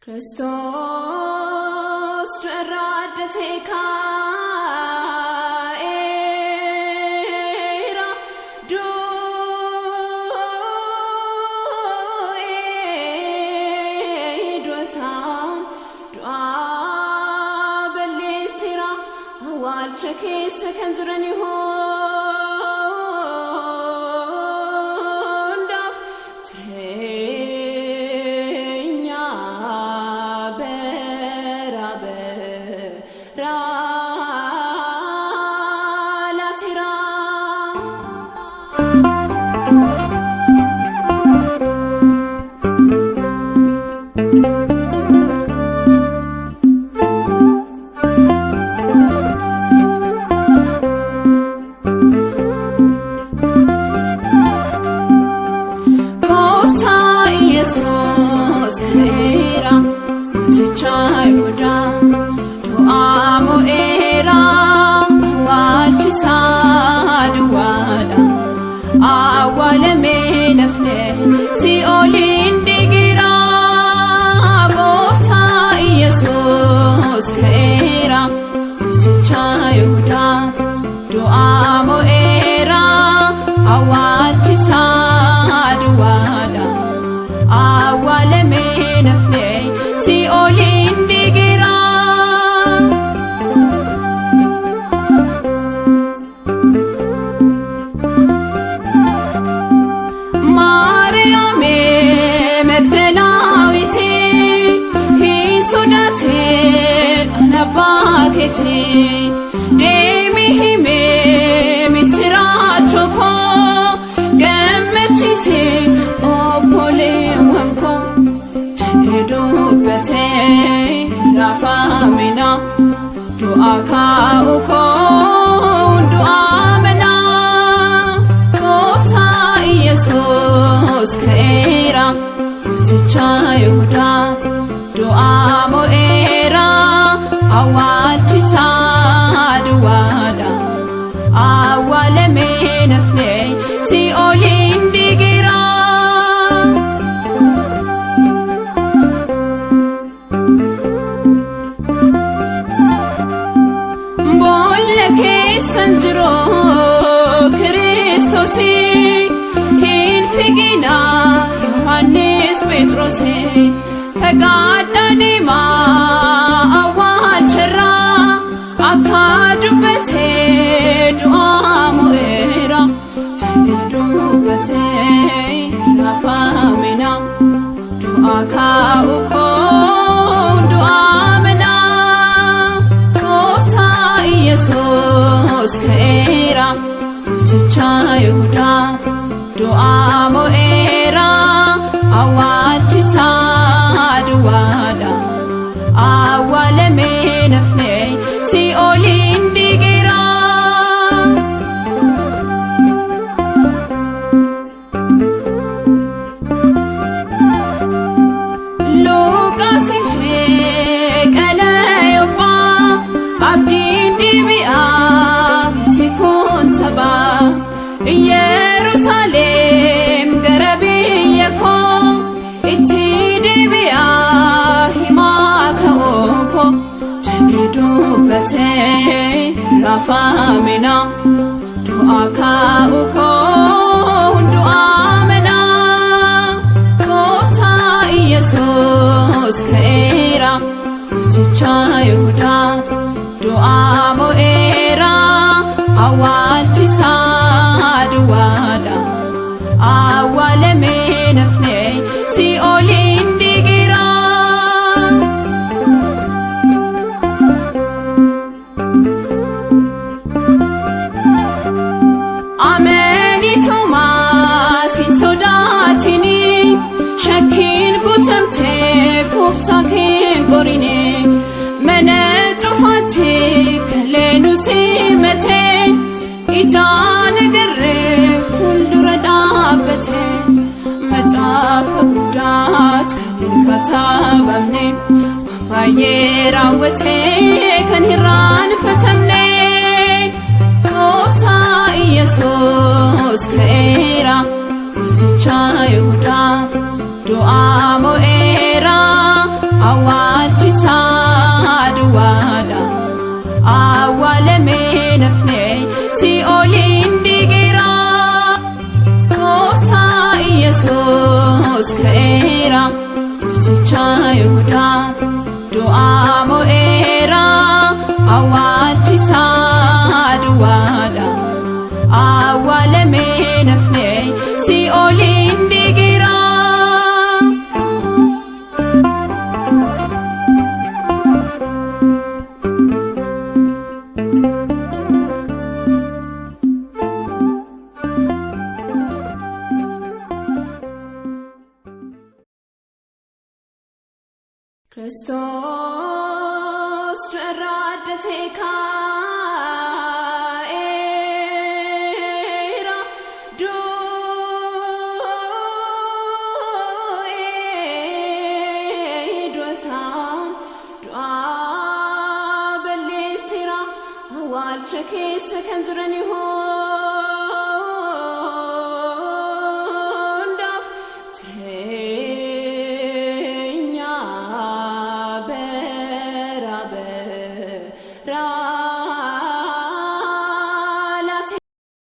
Christos du'arraaddatee kaa'eera du'asaan du'aa balleesseera awwaalcha keessa kan jiran hundaaf jireenya bara baraa laateera. Yesus era Tewayidoo du'aa mo'eera awwaalchisa duwwaadha awwaalamee nafne si'ooliin digira gooftaa Yesus era Tewayidoo du'aa mo'eera awwaalchisa duwwaadha awwaalamee nafne si'ooliin digira. Maariyaamee Magdalaawiti hin sodaatin ana baakeeti deemi himee misiraachoo koo gammachiise obboleewwan koo jedhee dubbatee raafamina du'aa kaa'u koo du'aa mana gooftaa Yesus ka'eera Tewayidoo du'aa mo'eera awwaalchisa duwwaadha awwaalamee nafne si'ooliin digira. Boolla keessan jiru Kiristoos hin figina Yohannis Phexros fagaadhaa deemaa awwaalcharraa akka dubbatee du'aa mo'eera jedhee dubbatee raafamina du'aa kaa'u koo du'aa mana gooftaa Yesus ka'eera Tewayidoo du'aa mo'eera awwaalchisa duwwaadha awwaalamee nafne si'ooliin digira. Luqaasii fi Qalayyoophaa abdiin deebi'aa miti kun taphaa Yerusaalem gara biyya koo itti deebi'aa himaa ka'uu koo jedhee dubbatee raafamina du'aa kaa'u koo du'aa mana gooftaa Yesus ka'eera Tewayidoo du'aa mo'eera awwaalchisa duwwaadha awwaalamee nafne si'ooliin digira. Amanitumaa sin sodaatini shakkiin guutamtee gooftaa kee qorine mana cufaattee kaleenu simatee ijaan agarree fuuldura dhaabbatee macaafa guddaat kan hin katabamne baay'ee raawwatee kan hin raanfatamne gooftaa Yesus ka'eera Tewayidoo du'aa mo'eera awwaalchisa duwwaadha awwaalamee nafnee si'ooliin diigeera gooftaa Yesuus ka'eera goofticha Yihuudaa du'aa mo'eera awwaalchisa duwwaadha awwaalamee nafnee si'ooliin diigeera. Christos du'arraaddatee kaa'eera du'asaan du'aa balleesseera awwaalcha keessa kan jiran